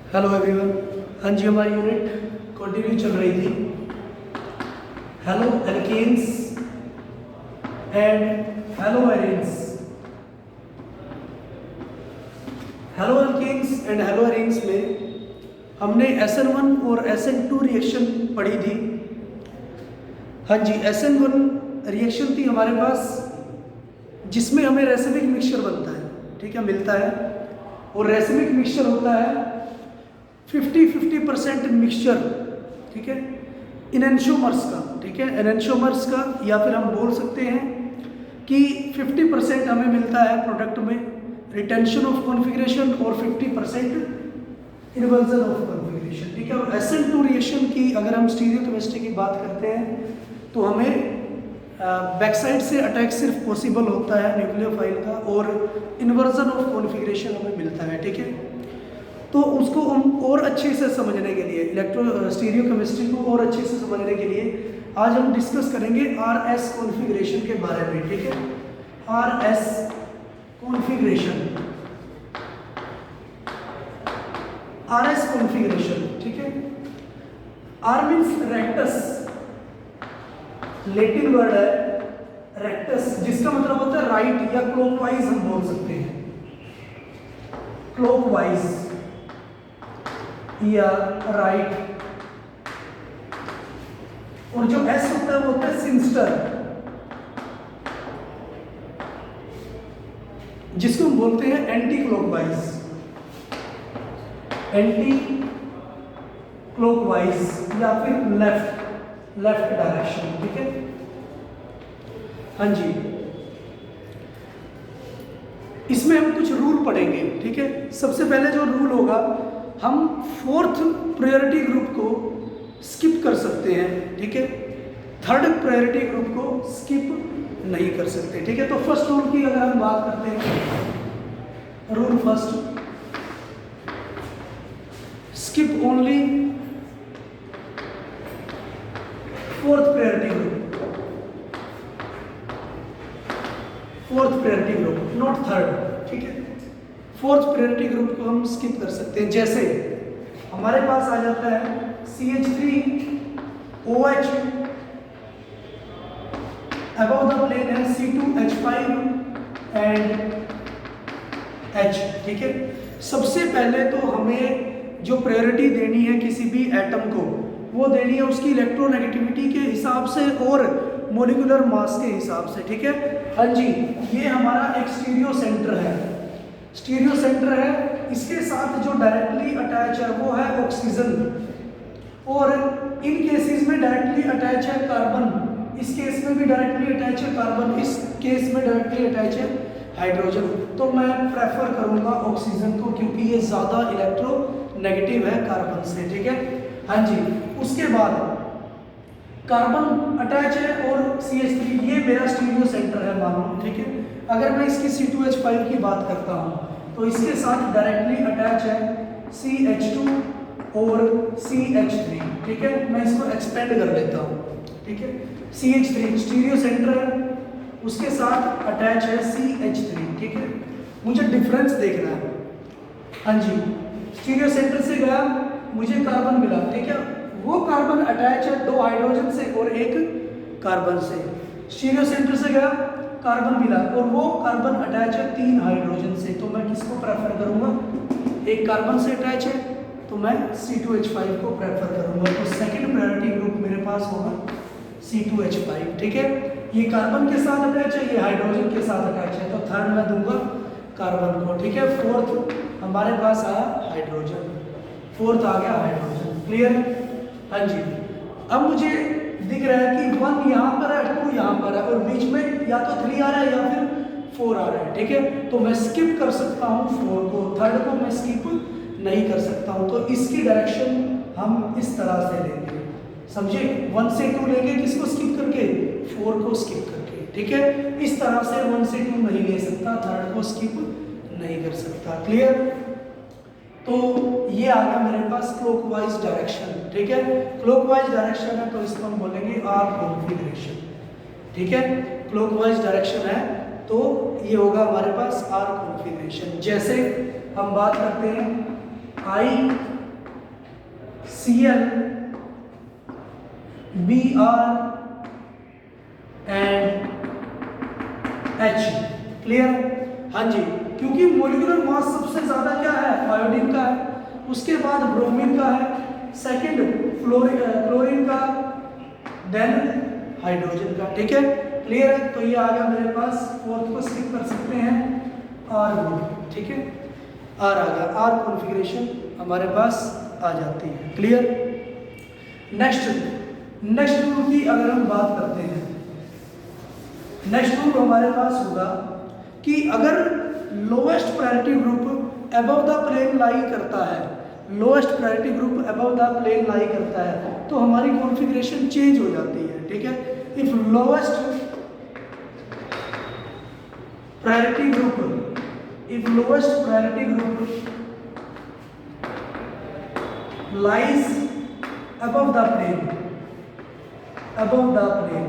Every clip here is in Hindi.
Hello everyone. हाँ जी, हमारी यूनिट कंटिन्यू चल रही थी। Halo alkanes and halo arenes. Halo alkanes and halo arenes में हमने SN1 और SN2 रिएक्शन पढ़ी थी। हाँ जी, SN1 रिएक्शन थी हमारे पास जिसमें हमें रेसिमिक मिक्सचर बनता है, ठीक है, मिलता है। और रेसिमिक मिक्सचर होता है 50-50% मिक्सचर, ठीक है, इनएंशियोमर्स का, ठीक है, एनेंशियोमर्स का, या फिर हम बोल सकते हैं कि 50% हमें मिलता है प्रोडक्ट में रिटेंशन ऑफ कॉन्फ़िगरेशन और 50% इन्वर्जन ऑफ कॉन्फ़िगरेशन, ठीक है। और SN2 रिएक्शन की अगर हम स्टीरियोकेमिस्ट्री की बात करते हैं तो हमें बैक साइड से अटैक सिर्फ पॉसिबल होता है न्यूक्लियोफाइल का, और इन्वर्जन ऑफ कॉन्फ़िगरेशन हमें मिलता है, ठीक है। तो उसको हम और अच्छे से समझने के लिए, इलेक्ट्रो स्टीरियोकेमिस्ट्री को और अच्छे से समझने के लिए आज हम डिस्कस करेंगे RS कॉन्फ़िगरेशन के बारे में, ठीक है। RS कॉन्फ़िगरेशन, RS कॉन्फ़िगरेशन, ठीक है। R means rectus, Latin word है रेक्टस, जिसका मतलब होता है राइट या क्लॉकवाइज हम बोल सकते हैं, क्लॉकवाइज या राइट। और जो S होता है वो होता है सिंस्टर, जिसको हम बोलते हैं एंटी क्लॉकवाइज, एंटी क्लॉकवाइज या फिर लेफ्ट डायरेक्शन, ठीक है। हाँ जी, इसमें हम कुछ रूल पढ़ेंगे, ठीक है। सबसे पहले जो रूल होगा, हम 4th प्रायोरिटी ग्रुप को स्किप कर सकते हैं, ठीक है। 3rd प्रायोरिटी ग्रुप को स्किप नहीं कर सकते, ठीक है। तो फर्स्ट रूल की अगर हम बात करते हैं, rule first, skip only 4th priority group, 4th priority group, not 3rd, ठीक है। 4th प्रायोरिटी ग्रुप को हम स्किप कर सकते हैं। जैसे हमारे पास आ जाता है CH3OH, अबव द प्लेन है C2H5 एंड H, ठीक है। सबसे पहले तो हमें जो प्रायोरिटी देनी है किसी भी एटम को, वो देनी है उसकी इलेक्ट्रोनेगेटिविटी के हिसाब से और मोलिकुलर मास के हिसाब से, ठीक है। हाँ जी, ये हमारा एक स्टीरियो सेंटर है, स्टीरियो सेंटर है। इसके साथ जो डायरेक्टली अटैच है वो है ऑक्सीजन, और इन केसेस में डायरेक्टली अटैच है कार्बन, इस केस में भी डायरेक्टली अटैच है कार्बन, इस केस में डायरेक्टली अटैच है हाइड्रोजन। तो मैं प्रेफर करूंगा ऑक्सीजन को, क्योंकि ये ज़्यादा इलेक्ट्रोनेगेटिव है कार्बन से, ठीक है। हाँ जी, उसके बाद कार्बन अटैच है और CH3, ये मेरा स्टीरियो सेंटर है मान लो, ठीक है। अगर मैं इसकी C2H5 की बात करता हूँ तो इसके साथ डायरेक्टली अटैच है CH2 और CH3, ठीक है। मैं इसको एक्सपेंड कर लेता हूँ, ठीक है। CH3 स्टीरियो सेंटर है, उसके साथ अटैच है CH3, ठीक है। मुझे डिफरेंस देखना है। हाँ जी, स्टीरियो सेंटर से गया, मुझे कार्बन मिला, ठीक है। वो कार्बन अटैच है 2 हाइड्रोजन से और 1 कार्बन से। स्टीरियो सेंटर से गया, कार्बन मिला, और वो कार्बन अटैच है 3 हाइड्रोजन से। तो मैं किसको प्रेफर करूंगा? एक कार्बन से अटैच है तो मैं C2H5 को प्रेफर करूंगा। तो सेकंड प्रायोरिटी ग्रुप मेरे पास होगा C2H5, ठीक है। ये कार्बन के साथ अटैच है, ये हाइड्रोजन के साथ अटैच है, तो थर्ड मैं दूंगा कार्बन को, ठीक है। फोर्थ हमारे पास आया हाइड्रोजन, फोर्थ आ गया हाइड्रोजन, क्लियर? हाँ जी, अब मुझे दिख रहा है कि 1 यहाँ पर है, 2 यहाँ पर है, और बीच में या तो 3 आ रहा है या फिर 4 आ रहा है, ठीक है। तो मैं स्किप कर सकता हूँ 4 को, थर्ड को मैं स्किप नहीं कर सकता हूँ। तो इसकी डायरेक्शन हम इस तरह से लेंगे, समझे? 1 से 2 लेंगे, किसको स्किप करके? 4 को स्किप करके, ठीक है। इस तरह से 1 से 2 नहीं ले सकता, थर्ड को स्किप नहीं कर सकता, क्लियर? तो ये आ गया मेरे पास क्लॉकवाइज डायरेक्शन, ठीक है। क्लॉकवाइज डायरेक्शन है तो इसको हम बोलेंगे R कॉन्फ़िगरेशन, ठीक है। क्लॉकवाइज डायरेक्शन है तो ये होगा हमारे पास R कॉन्फ़िगरेशन। जैसे हम बात करते हैं I Cl, Br and H। Clear? हाँ जी, क्योंकि मोलिकुलर मास सबसे ज्यादा क्या है, आयोडीन का है, उसके बाद ब्रोमीन का है, सेकंड क्लोरीन का, देन हाइड्रोजन का। ठीक है, क्लियर है? तो ये आ गया मेरे पास, फोर्थ को स्किप कर सकते हैं, आर ग्रुप। ठीक है, आर आ गया, आर कॉन्फ़िगरेशन हमारे पास आ जाती है। क्लियर? नेक्स्ट रूल की अगर हम बात करते हैं, नेक्स्ट रूल हमारे पास होगा कि अगर lowest priority group above the plane lie करता है, lowest priority group above the plane lie करता है, तो हमारी कॉन्फ़िगरेशन चेंज हो जाती है। ठीक है, if lowest priority group, if lowest priority group lies above the plane, above the plane,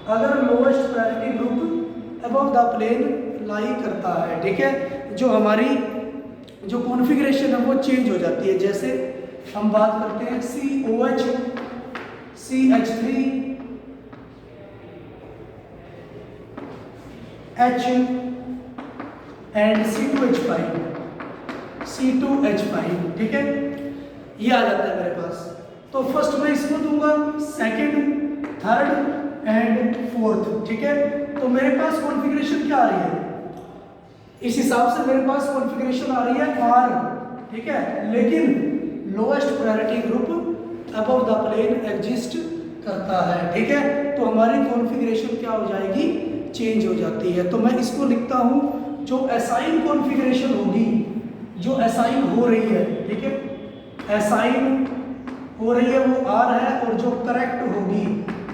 अगर lowest priority group above the plane lie करता है, ठीक है, जो हमारी जो कॉन्फ़िगरेशन है वो चेंज हो जाती है। जैसे हम बात करते हैं COH, CH3, H and C2H5, C2H5। ठीक है, ये आ जाता है मेरे पास। तो फर्स्ट मैं इसको दूंगा, सेकंड, थर्ड एंड फोर्थ। ठीक है, तो मेरे पास कॉन्फ़िगरेशन क्या आ रही है, इस हिसाब से मेरे पास कॉन्फ़िगरेशन आ रही है आर। ठीक है, लेकिन lowest priority group above the plane exist करता है। ठीक है, तो हमारी कॉन्फ़िगरेशन क्या हो जाएगी, चेंज हो जाती है। तो मैं इसको लिखता हूं, जो असाइन कॉन्फ़िगरेशन होगी, जो असाइन हो रही है, ठीक है, असाइन हो रही है वो आर है, और जो करेक्ट होगी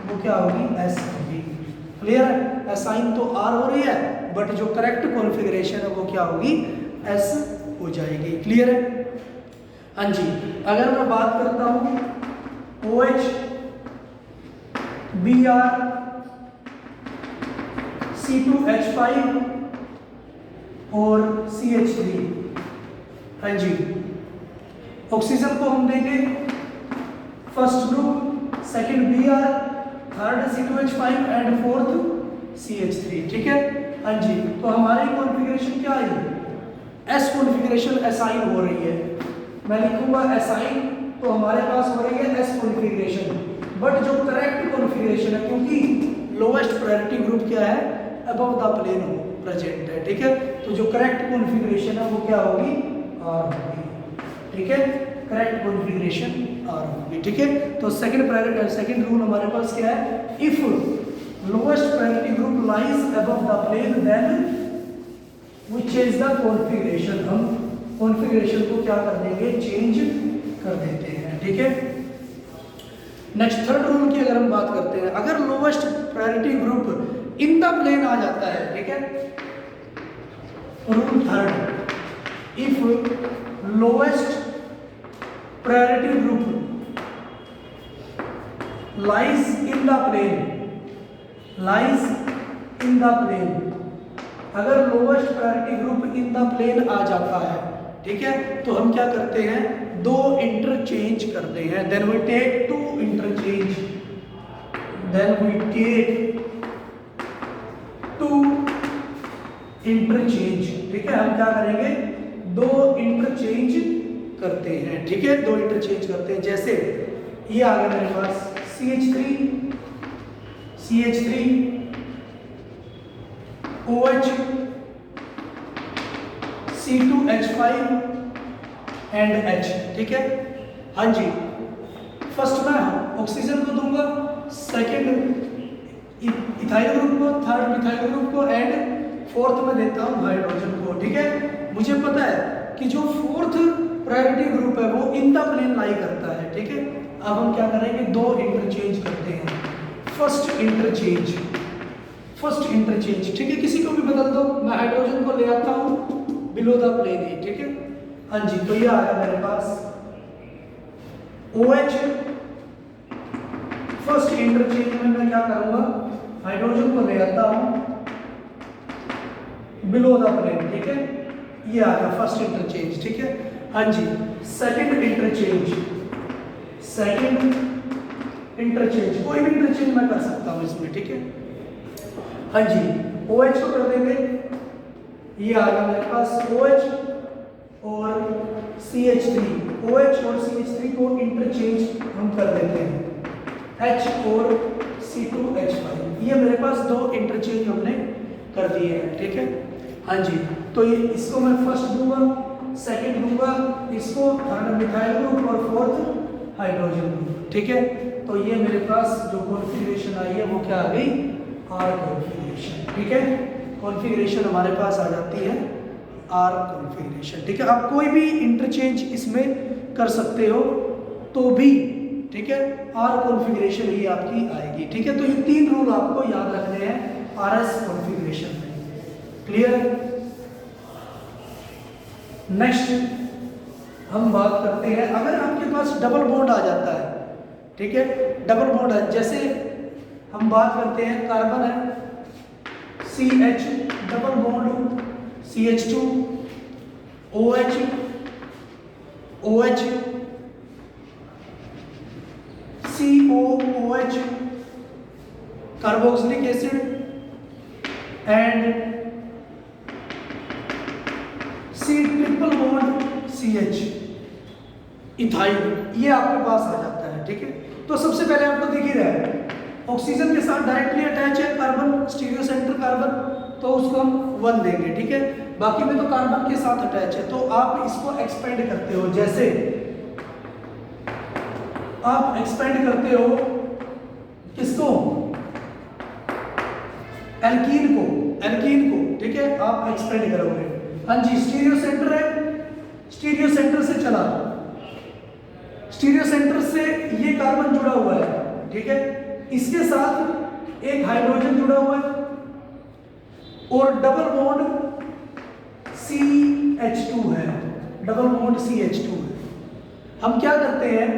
वो क्या होगी, एस होगी। क्लियर है? असाइन तो आर हो रही है, बट जो करेक्ट कॉन्फ़िगरेशन है वो क्या होगी, एस हो जाएगी। क्लियर है? हाँ जी, अगर मैं बात करता हूं OH, Br, C2H5 और CH3। हाँ जी, ऑक्सीजन को हम देंगे first group, second Br, third C2H5 and fourth CH3। ठीक है, हाँ जी, तो हमारी कॉन्फ़िगरेशन क्या आई, एस कॉन्फ़िगरेशन असाइन हो रही है। मैं लिखूंगा असाइन, तो हमारे पास हो रही है एस कॉन्फ़िगरेशन, बट जो करेक्ट कॉन्फ़िगरेशन है, क्योंकि लोएस्ट प्रायोरिटी ग्रुप क्या है, अबव द प्लेन हो प्रेजेंट है। ठीक है, तो जो करेक्ट कॉन्फ़िगरेशन है वो क्या होगी, आर होगी। ठीक है, करेक्ट कॉन्फ़िगरेशन आर होगी। ठीक है, तो सेकंड रूल हमारे पास क्या है, if lowest priority group lies above the plane then we change the configuration. हम कॉन्फ़िगरेशन को क्या कर देंगे, चेंज कर देते हैं। ठीक है, नेक्स्ट थर्ड रूल की अगर हम बात करते हैं, अगर lowest priority group in the plane आ जाता है, ठीक है, rule third, if lowest priority group lies in the plane, lies in the plane, अगर lowest priority group in the plane आ जाता है, ठीक है, तो हम क्या करते हैं, दो इंटरचेंज करते हैं, then we take two interchange, then we take two interchange. ठीक है, हम क्या करेंगे, दो इंटरचेंज करते हैं। ठीक है, दो इंटरचेंज करते हैं। जैसे ये आ गया मेरे पास CH3, OH, C2H5 and H। ठीक है, हाँ जी, फर्स्ट मैं ऑक्सीजन को दूंगा, सेकंड इथाइल ग्रुप को, थर्ड मिथाइल ग्रुप को एंड फोर्थ में देता हूँ हाइड्रोजन को। ठीक है, मुझे पता है कि जो फोर्थ प्रायोरिटी ग्रुप है वो इन द प्लेन लाई करता है। ठीक है, अब हम क्या करेंगे, दो इंटरचेंज करते हैं। फर्स्ट इंटरचेंज, ठीक है, किसी को भी बदल दो, मैं हाइड्रोजन को ले आता हूँ बिलो द प्लेन ही। ठीक है, हाँ जी, तो ये आ गया मेरे पास OH, फर्स्ट इंटरचेंज में मैं क्या करूंगा, हाइड्रोजन को ले आता हूँ बिलो द प्लेन। ठीक है, ये आ गया फर्स्ट इंटरचेंज। ठीक है, हाँ जी, सेकंड इंटरचेंज, सेकंड इंटरचेंज, कोई भी इंटरचेंज मैं कर सकता हूँ इसमें, ठीक है। हाँ जी, OH को कर देंगे, ये आ गया मेरे पास OH और CH3, OH और CH3 को इंटरचेंज हम कर देते हैं, H और C2H5, ये मेरे पास दो इंटरचेंज हमने कर दिए हैं, ठीक है। हाँ जी, तो ये इसको मैं फर्स्ट दूंगा, सेकंड दूंगा, इसको थर्ड मिथाइल ग्रुप और फोर्थ हाइड्रोजन ग्रुप, ठीक है। तो ये मेरे पास जो कॉन्फ़िगरेशन आई है वो क्या आ गई, R कॉन्फ़िगरेशन, ठीक है। कॉन्फ़िगरेशन हमारे पास आ जाती है R कॉन्फ़िगरेशन, ठीक है। आप कोई भी इंटरचेंज इसमें कर सकते हो तो भी, ठीक है, R कॉन्फ़िगरेशन ही आपकी आएगी, ठीक है। तो ये तीन रूल आपको याद रखने हैं RS कॉन्फ़िगरेशन में, क्लियर। नेक्स्ट हम बात करते हैं, अगर आपके पास डबल बॉन्ड आ जाता है, ठीक है, डबल बॉन्ड है, जैसे हम बात करते हैं कार्बन है CH double bond CH2 OH OH COOH carboxylic acid and C triple bond CH ethyl, ये आपके पास आ जाता है, ठीक है। तो सबसे पहले आपको दिख ही रहा है, ऑक्सीजन के साथ डायरेक्टली अटैच है कार्बन, स्टीरियो सेंटर कार्बन, तो उसको हम 1 देंगे, ठीक है। बाकी में तो कार्बन के साथ अटैच है, तो आप इसको एक्सपेंड करते हो, जैसे आप एक्सपेंड करते हो किसको, एल्कीन को, ठीक है, आप एक्सपेंड करोगे। हाँ जी, स्टीरियो सेंटर है, स्टीरियो सेंटर से चला, स्टीरियो सेंटर से ये कार्बन जुड़ा हुआ है, ठीक है, इसके साथ एक हाइड्रोजन जुड़ा हुआ है और डबल बॉन्ड CH2 है, डबल बॉन्ड CH2 है। हम क्या करते हैं,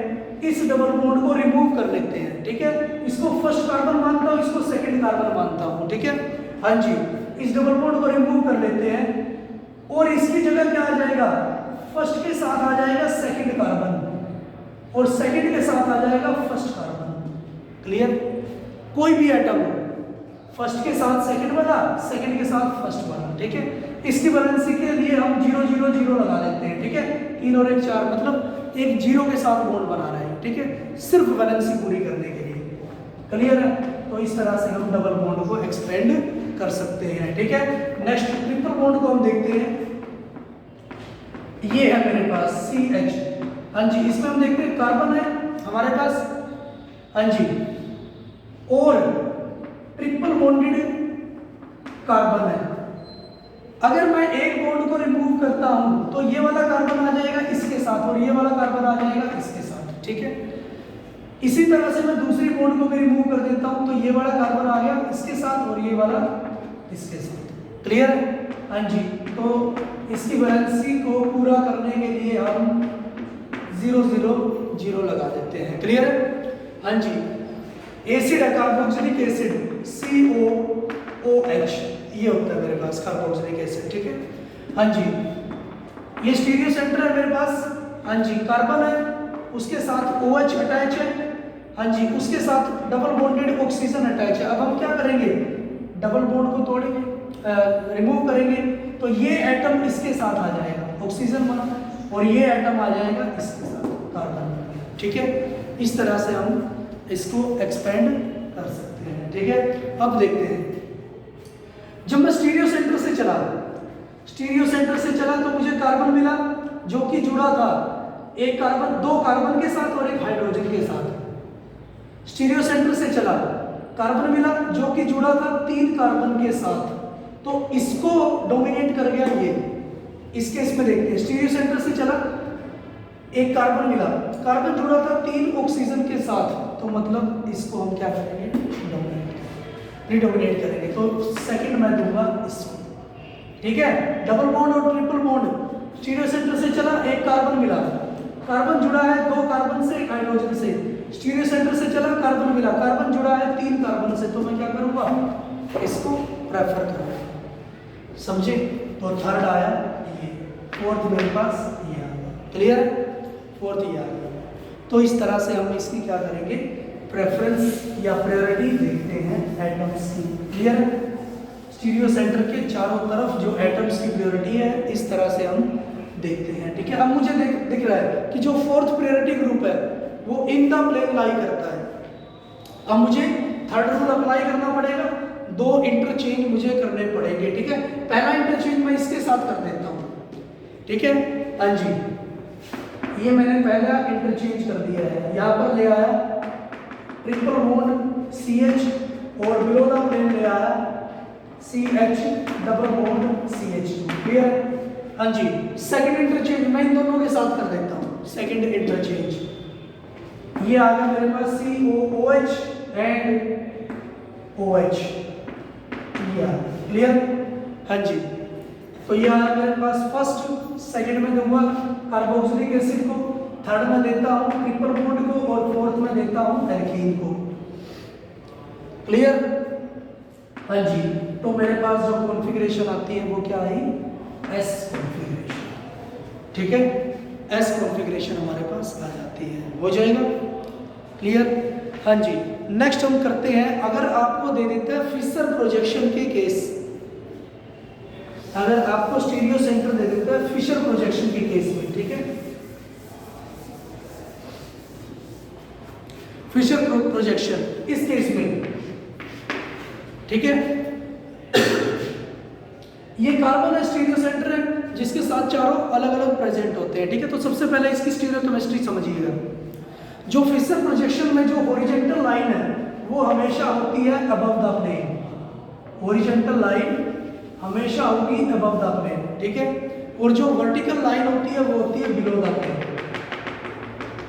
इस डबल बॉन्ड को रिमूव कर लेते हैं, ठीक है। इसको फर्स्ट कार्बन मानता हूं, इसको सेकंड कार्बन मानता हूं, ठीक है। हाँ जी, इस डबल बॉन्ड को रिमूव कर लेते हैं और इसकी जगह क्या आ जाएगा, फर्स्ट के साथ आ जाएगा सेकंड कार्बन और सेकंड के साथ आ जाएगा फर्स्ट कार्बन, क्लियर। कोई भी एटम हो, फर्स्ट के साथ सेकंड वाला, सेकंड के साथ फर्स्ट वाला, ठीक है। इसकी वैलेंसी के लिए हम 0 0 0 लगा लेते हैं, ठीक है। 3 और 1 4, मतलब एक 0 के साथ बॉन्ड बना रहे हैं, ठीक है, सिर्फ वैलेंसी पूरी करने के लिए, क्लियर है। तो इस तरह से हम डबल बॉन्ड को एक्सपेंड कर सकते हैं, ठीक है। नेक्स्ट ट्रिपल बॉन्ड को हम देखते हैं, ये है मेरे पास CH, हाँ जी, इसमें हम देखते हैं कार्बन है हमारे पास, हाँ जी, और ट्रिपल बॉन्डेड कार्बन है। अगर मैं एक बॉन्ड को रिमूव करता हूं तो ये वाला कार्बन आ जाएगा इसके साथ और ये वाला कार्बन आ जाएगा इसके साथ, ठीक है। इसी तरह से मैं दूसरी बॉन्ड को भी रिमूव कर देता हूं तो ये वाला कार्बन आ गया इसके साथ और ये वाला इसके साथ, क्लियर है। हाँ जी, तो इसकी वैलेंसी को पूरा करने के लिए हम 0 0 0 लगा देते हैं, क्लियर है। हाँ जी, एसिड है कार्बोक्सिलिक एसिड COOH, ये होता है मेरे पास कार्बोक्सिलिक एसिड, ठीक है। हाँ जी, ये स्टीरियो सेंटर है मेरे पास, हाँ जी, कार्बन है, उसके साथ OH अटैच है, हाँ जी, उसके साथ डबल बॉन्डेड ऑक्सीजन अटैच है। अब हम क्या करेंगे, डबल बॉन्ड को तोड़ेंगे, रिमूव करेंगे, तो ये एटम इसके साथ आ जाएगा ऑक्सीजन बना और ये एटम आ जाएगा इसके साथ कार्बन, ठीक है। इस तरह से हम इसको एक्सपेंड कर सकते हैं, ठीक है। अब देखते हैं, जब मैं स्टीरियो सेंटर से चला, स्टीरियो सेंटर से चला तो मुझे कार्बन मिला जो कि जुड़ा था एक कार्बन, 2 कार्बन के साथ और एक हाइड्रोजन के साथ। स्टीरियो सेंटर से चला, कार्बन मिला जो कि जुड़ा था 3 कार्बन के साथ, तो इसको डोमिनेट कर गया ये। इस केस में देखते हैं, स्टीरियो सेंटर से चला, एक कार्बन मिला, कार्बन जुड़ा था 3 ऑक्सीजन के साथ, तो मतलब इसको हम क्या करेंगे, प्रीडोमिनेट करेंगे। तो सेकंड मैं दूंगा इसको, ठीक है। डबल बॉन्ड और ट्रिपल बॉन्ड, स्टीरियो सेंटर से चला, एक कार्बन मिला, कार्बन जुड़ा है 2 कार्बन से, एक हाइड्रोजन से। स्टीरियो सेंटर से चला, कार्बन मिला, कार्बन जुड़ा है 3 कार्बन से, तो मैं क्या करूंगा, इसको प्रेफर करूंगा, समझे। तो थर्ड आया ये, फोर्थ मेरे पास ये आ गया, क्लियर, फोर्थ ये आ गया। तो इस तरह से हम इसकी क्या करेंगे, प्रेफरेंस या प्रायोरिटी देखते हैं एटम्स की। क्लियर है? स्टीरियो सेंटर के चारों तरफ जो एटम्स की प्रायोरिटी है इस तरह से हम देखते हैं। ठीक है, अब मुझे दिख रहा है कि जो फोर्थ प्रायोरिटी ग्रुप है वो इन द प्लेन लाई करता है। अब मुझे थर्ड रूल अप्लाई करना पड़ेगा, दो इंटरचेंज मुझे करने पड़ेंगे। ठीक है, पहला इंटरचेंज मैं इसके साथ कर देता हूँ। ठीक है, हाँ जी, ये मैंने पहला इंटरचेंज कर दिया है, यहाँ पर ले आया ट्रिपल बॉन्ड CH और बिलो द प्लेन ले आया CH double bond CH2। Clear? हाँ जी, सेकंड इंटरचेंज मैं इन दोनों के साथ कर देता हूँ। सेकंड इंटरचेंज ये आ गया मेरे पास COOH एंड OH। क्लियर? हाँ जी, तो ये आया मेरे पास फर्स्ट। सेकंड में दूंगा कार्बोक्सिलिक एसिड को, थर्ड में देता हूँ ट्रिपल बॉन्ड को और फोर्थ में देता हूँ एल्कीन को। क्लियर? हाँ जी, तो मेरे पास जो कॉन्फ़िगरेशन आती है वो क्या आई, S कॉन्फ़िगरेशन। ठीक है, S कॉन्फ़िगरेशन हमारे पास आ जाती है। हो जाएगा? क्लियर? हाँ जी, नेक्स्ट हम करते हैं, अगर आपको दे देता है फिशर प्रोजेक्शन के केस, अगर आपको स्टीरियो सेंटर दे देता है फिशर प्रोजेक्शन के केस में। ठीक है, फिशर प्रोजेक्शन इस केस में, ठीक है, ये कार्बन है, स्टीरियो सेंटर है जिसके साथ चारों अलग अलग प्रेजेंट होते हैं। ठीक है, तो सबसे पहले इसकी स्टीरियोकेमिस्ट्री समझिएगा। जो फिशर प्रोजेक्शन में जो हॉरिजॉन्टल लाइन है वो हमेशा होती है above the plane, horizontal line हमेशा होगी अबव द प्लेन। ठीक है, और जो वर्टिकल लाइन होती है वो होती है बिलो द प्लेन।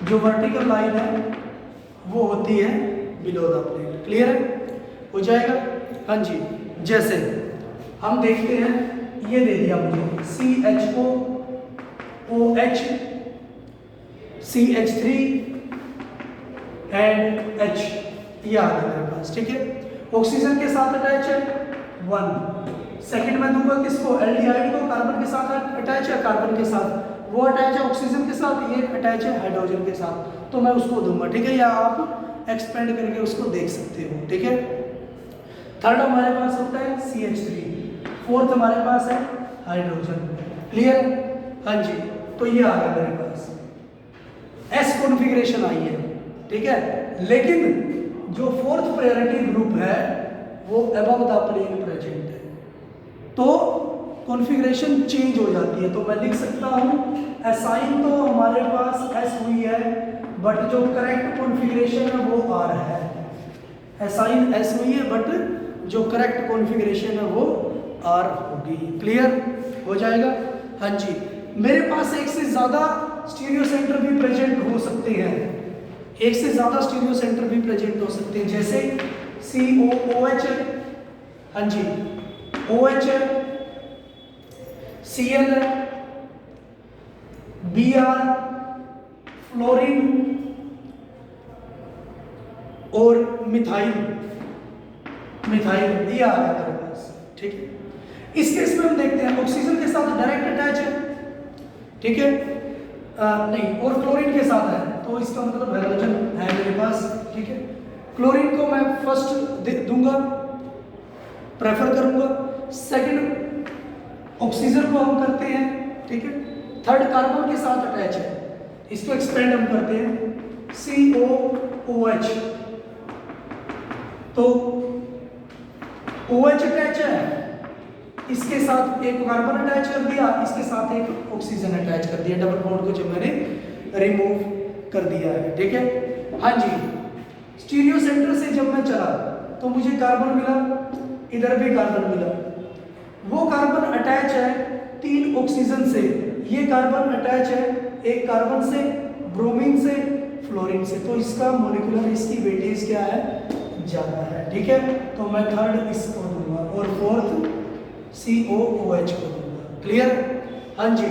जो वर्टिकल लाइन है वो होती है बिलो द प्लेन। क्लियर है? हो जाएगा? हाँ जी, जैसे हम देखते हैं, ये दे दिया मुझे CHO OH CH3 and H, ये आ गया मेरे पास। ठीक है, ऑक्सीजन के साथ अटैच है 1। सेकंड में दूंगा किसको, एल्डिहाइड को, कार्बन के साथ अटैच है, कार्बन के साथ वो अटैच है ऑक्सीजन के साथ, ये अटैच है हाइड्रोजन के साथ, तो मैं उसको दूंगा। ठीक है, या आप एक्सपेंड करके उसको देख सकते हो। ठीक है, थर्ड हमारे पास होता है CH3, फोर्थ हमारे पास है हाइड्रोजन। क्लियर? हाँ जी, तो ये आ गया मेरे पास, S कॉन्फ़िगरेशन आई है। ठीक है, लेकिन जो फोर्थ प्रायोरिटी ग्रुप है वो अबव द प्लेन प्रेजेंट है, तो कॉन्फ़िगरेशन चेंज हो जाती है। तो मैं लिख सकता हूँ असाइन तो हमारे पास S हुई है, बट जो करेक्ट कॉन्फ़िगरेशन है वो R है। असाइन S हुई है बट जो करेक्ट कॉन्फ़िगरेशन है वो R होगी। क्लियर? हो जाएगा? हाँ जी, मेरे पास एक से ज़्यादा स्टीरियो सेंटर भी प्रेजेंट हो सकते हैं, एक से ज़्यादा स्टीरियो सेंटर भी प्रेजेंट हो सकते हैं, जैसे COOH है, हाँ जी, OH है, Cl है, Br, फ्लोरीन और मिथाइल, मिथाइल ये आ गया मेरे पास। ठीक है, इस केस में हम देखते हैं ऑक्सीजन के साथ डायरेक्ट अटैच है। ठीक है, नहीं, और क्लोरीन के साथ है, तो इसका मतलब हाइड्रोजन है मेरे पास। ठीक है, क्लोरीन को मैं फर्स्ट दूंगा, प्रेफर करूंगा। सेकंड ऑक्सीजन को हम करते हैं। ठीक है, थर्ड कार्बन के साथ अटैच है, इसको एक्सपेंड हम करते हैं COOH, तो OH अटैच है, इसके साथ एक कार्बन अटैच कर दिया, इसके साथ एक ऑक्सीजन अटैच कर दिया, डबल बॉन्ड को जो मैंने रिमूव कर दिया है। ठीक है, हाँ जी, स्टीरियो सेंटर से जब मैं चला तो मुझे कार्बन मिला, इधर भी कार्बन मिला, वो कार्बन अटैच है 3 ऑक्सीजन से, ये कार्बन अटैच है एक कार्बन से, ब्रोमीन से, फ्लोरीन से, तो इसका मॉलिक्यूलर इसकी वेटेज क्या है, ज़्यादा है। ठीक है, तो मैं थर्ड इसको दूंगा और फोर्थ COOH को दूंगा। क्लियर? हाँ जी,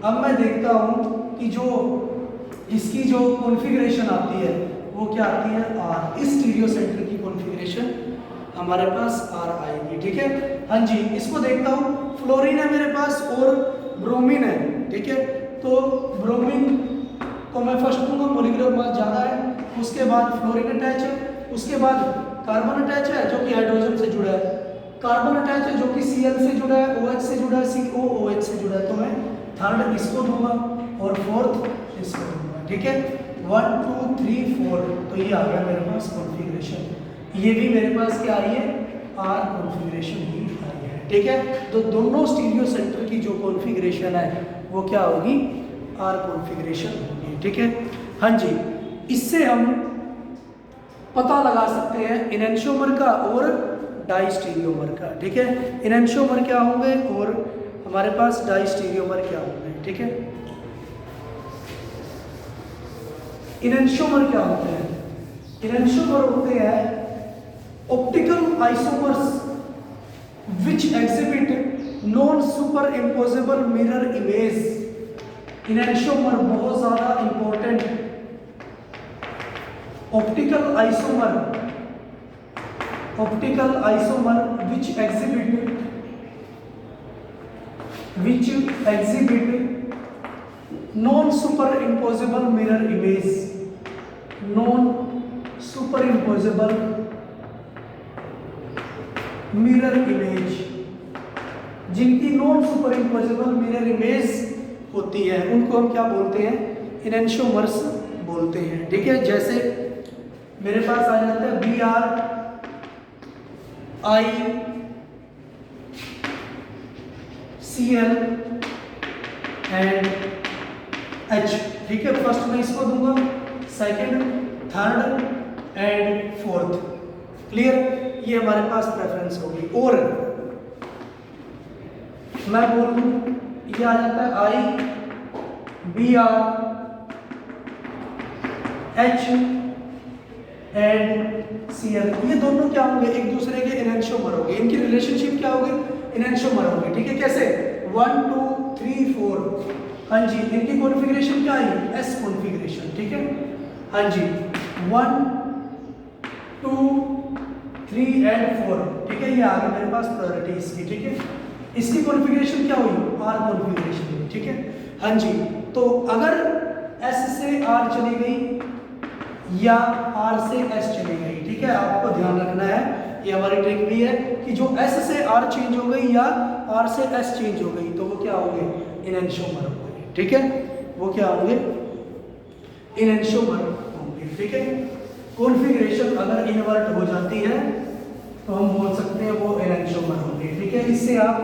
अब मैं देखता हूँ कि जो इसकी जो कॉन्फ़िगरेशन आती है वो क्या आती है, R। इस स्टीरियो सेंटर की कॉन्फ़िगरेशन हमारे पास R आएगी। ठीक है, हाँ जी, इसको देखता हूँ, फ्लोरीन है मेरे पास और ब्रोमीन है। ठीक है, तो ब्रोमीन तो मैं फर्स्ट दूंगा मोलिकुलर मास ज़्यादा है, उसके बाद फ्लोरीन अटैच है, उसके बाद कार्बन अटैच है जो कि हाइड्रोजन से जुड़ा है, कार्बन अटैच है जो कि Cl से जुड़ा है, OH से जुड़ा है, COOH से जुड़ा है। तो मैं थर्ड इसको दूंगा और फोर्थ इसको दूंगा। ठीक है, 1 2 3 4। तो ये आ गया मेरे पास कॉन्फ़िगरेशन। ये भी मेरे पास क्या आ रही है, R कॉन्फ़िगरेशन ही आ रही है। ठीक है, तो दोनों स्टीरियो सेंटर की जो कॉन्फ़िगरेशन है वो क्या होगी, R कॉन्फ़िगरेशन होगी। ठीक है, हाँ जी, इससे हम पता लगा सकते हैं इनैंशियोमर का और डाइस्टीरियोमर का। ठीक है, इनैंशियोमर क्या होंगे और हमारे पास डाइस्टीरियोमर क्या होंगे। ठीक है, इनैंशियोमर क्या होते हैं, इनैंशियोमर होते हैं optical isomers which exhibit non superimposable mirror image. Enantiomer बहुत ज्यादा important, optical isomer which exhibit non superimposable mirror image, non superimposable mirror image, जिनकी नॉन सुपरइम्पोजेबल मिरर इमेज होती है उनको हम क्या बोलते हैं, इनैंशियोमर्स बोलते हैं। ठीक है, जैसे मेरे पास आ जाता है BR I Cl and H। ठीक है, फर्स्ट मैं इसको दूंगा, second, third and fourth. Clear, ये हमारे पास प्रेफरेंस होगी। और मैं बोल दूं ये आ जाता है I BR H and Cl। ये दोनों क्या होंगे, एक दूसरे के इनैंशियोमर होंगे, इनकी रिलेशनशिप क्या होगी, इनैंशियोमर होगी। ठीक है, कैसे 1 2 3 4। हाँ जी, इनकी कॉन्फ़िगरेशन क्या आई, S कॉन्फ़िगरेशन। ठीक है, हाँ जी, 1 2 3 एंड 4। ठीक है, ये आ गई मेरे पास प्रायोरिटी इसकी। ठीक है, इसकी कॉन्फ़िगरेशन क्या हुई, R कॉन्फ़िगरेशन हुई। ठीक है, हाँ जी, तो अगर S से R चली गई या R से S चली गई, ठीक है, आपको ध्यान रखना है, ये हमारी ट्रिक भी है कि जो S से R चेंज हो गई या R से S चेंज हो गई तो वो क्या होंगे, इनैंशियोमर होंगे। ठीक है, वो क्या होंगे, इनैंशियोमर होंगे। ठीक है, कॉन्फ़िगरेशन अगर इन्वर्ट हो जाती है तो हम बोल सकते हैं वो इनैंशियोमर होंगे। ठीक है, इससे आप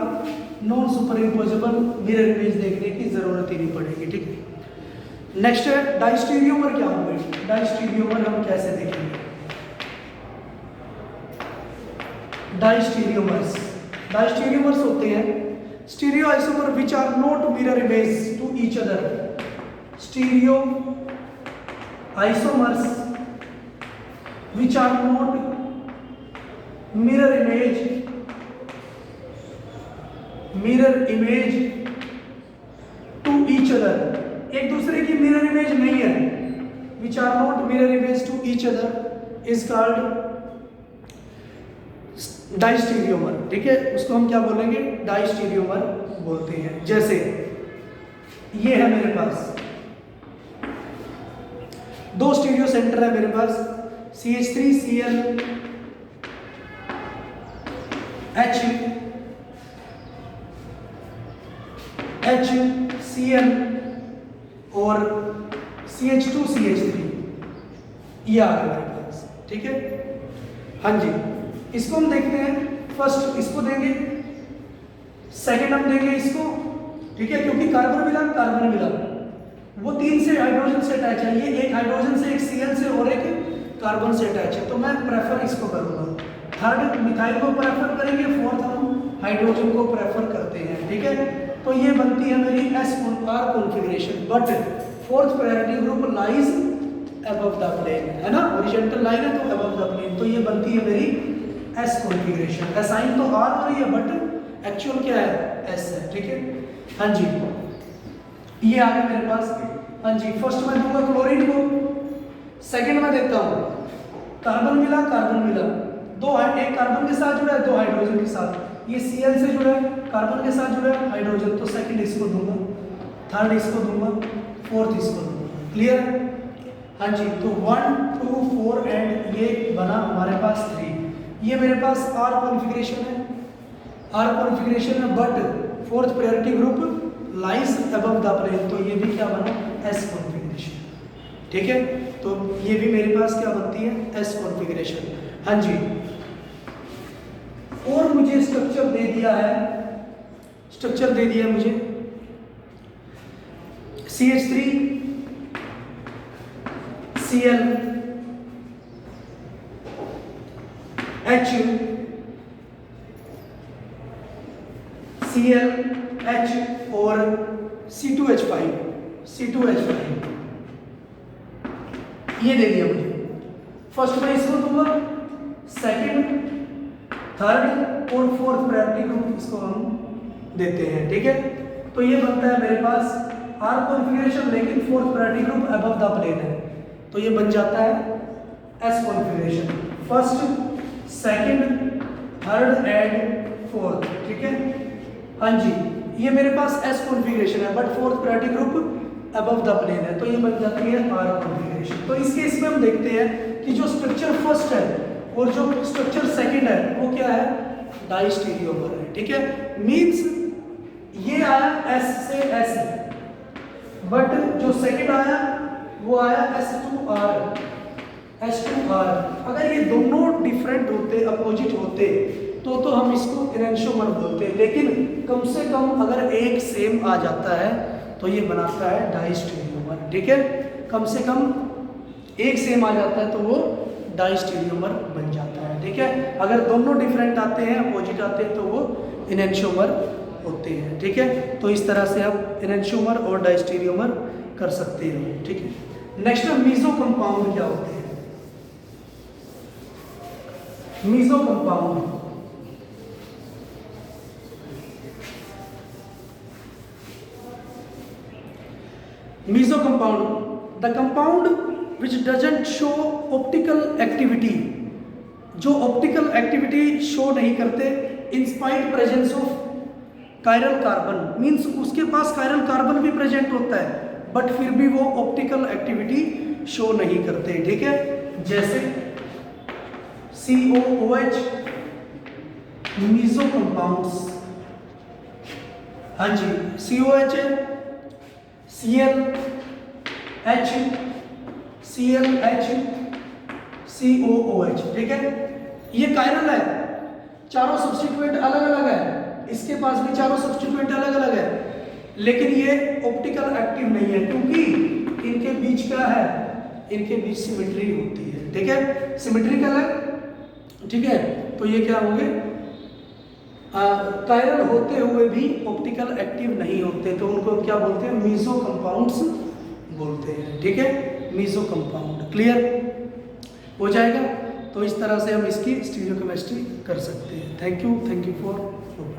नॉन सुपरइम्पोजेबल मिरर इमेज देखने की जरूरत ही नहीं पड़ेगी। ठीक है, नेक्स्ट है डाइस्टीरियोमर क्या होंगे, डाइस्टीरियोमर हम कैसे देखेंगे, डाइस्टीरियोमर्स होते हैं stereo isomer which are not mirror image to each other, stereo isomers which are not mirror image to each other, एक दूसरे की मिरर इमेज नहीं है, which are not mirror image to each other is called diastereomer. ठीक है, उसको हम क्या बोलेंगे, डाइस्टीरियोमर बोलते हैं। जैसे ये है मेरे पास दो स्टीरियो सेंटर है मेरे पास, CH3Cl HCl और CH2CH3, ये आ गया मेरे पास। ठीक है, हाँ जी, इसको हम देखते हैं, फर्स्ट इसको देंगे, सेकंड हम देंगे इसको। ठीक है, क्योंकि कार्बन मिला वो 3 से हाइड्रोजन से अटैच है, ये एक हाइड्रोजन से, एक Cl से और एक कार्बन से अटैच है, तो मैं प्रेफर इसको करूंगा, थर्ड मिथाइल को प्रेफर करेंगे, फोर्थ हम हाइड्रोजन को प्रेफर करते हैं। ठीक है, तो ये बनती है मेरी S/R configuration, but fourth priority group lies above the plane, है ना, हॉरिजॉन्टल लाइन है तो अबव द प्लेन, तो ये बनती है मेरी S कॉन्फ़िगरेशन। असाइन तो R हो रही है बट एक्चुअल क्या है, S है। ठीक है, हाँ जी, ये आ गया मेरे पास। हाँ जी, फर्स्ट मैं दूंगा क्लोरीन को, सेकंड में देता हूँ कार्बन मिला, दो एक कार्बन के साथ जुड़ा है, दो हाइड्रोजन के साथ, ये Cl से जुड़ा है, कार्बन के साथ जुड़ा है, हाइड्रोजन, तो सेकंड इसको दूंगा, थर्ड इसको दूंगा, फोर्थ इसको दूंगा। क्लियर है? हाँ जी, तो 1 2 4 एंड ये बना हमारे पास 3। ये मेरे पास आर कॉन्फ़िगरेशन है, आर कॉन्फ़िगरेशन है, but fourth priority group lies above the plane, तो ये भी क्या बना? S configuration. ठीक है, तो ये भी मेरे पास क्या बनती है? S configuration. हाँ जी, और मुझे स्ट्रक्चर दे दिया है, स्ट्रक्चर दे दिया है मुझे CH3 Cl H Cl H और C2H5 C2H5 ये दे दिया मुझे। फर्स्ट में इसको दूंगा, सेकंड, थर्ड और फोर्थ प्रायोरिटी ग्रुप इसको हम देते हैं। ठीक है, तो ये बनता है मेरे पास आर कॉन्फ़िगरेशन, लेकिन fourth priority group above the plane है, तो ये बन जाता है S configuration, first, second, third and fourth. ठीक है, हाँ जी, ये मेरे पास एस कॉन्फ़िगरेशन है, but fourth priority group above the plane है, तो ये बन जाती है आर कॉन्फ़िगरेशन। तो इस केस में हम देखते हैं कि जो स्ट्रक्चर फर्स्ट है और जो स्ट्रक्चर सेकंड है वो क्या है? डाइस्टीरियोमर है। ठीक है, मींस ये आया एस से एस, बट जो सेकंड आया वो आया S2R। अगर ये दोनों डिफरेंट होते, अपोजिट होते, तो हम इसको इनैंशियोमर बोलते, लेकिन कम से कम अगर एक सेम आ जाता है तो ये बनाता है डाइस्टीरियोमर। ठीक है, कम से कम एक सेम आ जाता है तो वो डाइस्टीरियोमर बन जाता है। ठीक है, अगर दोनों डिफरेंट आते हैं, अपोजिट आते हैं, तो वो इनैंशियोमर होते हैं। ठीक है, तो इस तरह से आप इनैंशियोमर और डाइस्टीरियोमर कर सकते हैं। ठीक है, नेक्स्ट मीजो कंपाउंड क्या होते हैं? Meso compound meso compound, the compound which doesn't show optical activity, जो ऑप्टिकल एक्टिविटी शो नहीं करते in spite presence of chiral carbon, means उसके पास कायरल कार्बन भी प्रेजेंट होता है बट फिर भी वो ऑप्टिकल एक्टिविटी शो नहीं करते। ठीक है, जैसे COOH मीजो कंपाउंड्स। हाँ जी, COH है, ClH, ClH, COOH। ठीक है, ये कायरल है, चारों सब्स्टिट्यूएंट अलग अलग है, इसके पास भी चारों सब्स्टिट्यूएंट अलग अलग है, लेकिन ये ऑप्टिकल एक्टिव नहीं है क्योंकि इनके बीच क्या है? इनके बीच सिमेट्री होती है। ठीक है, सिमेट्रिकल है। ठीक है, तो ये क्या होंगे? कायरल होते हुए भी ऑप्टिकल एक्टिव नहीं होते, तो उनको क्या बोलते हैं? मीजो कंपाउंड्स बोलते हैं। ठीक है, मीजो कंपाउंड। क्लियर हो जाएगा? तो इस तरह से हम इसकी स्टीरियोकेमिस्ट्री कर सकते हैं। Thank you for your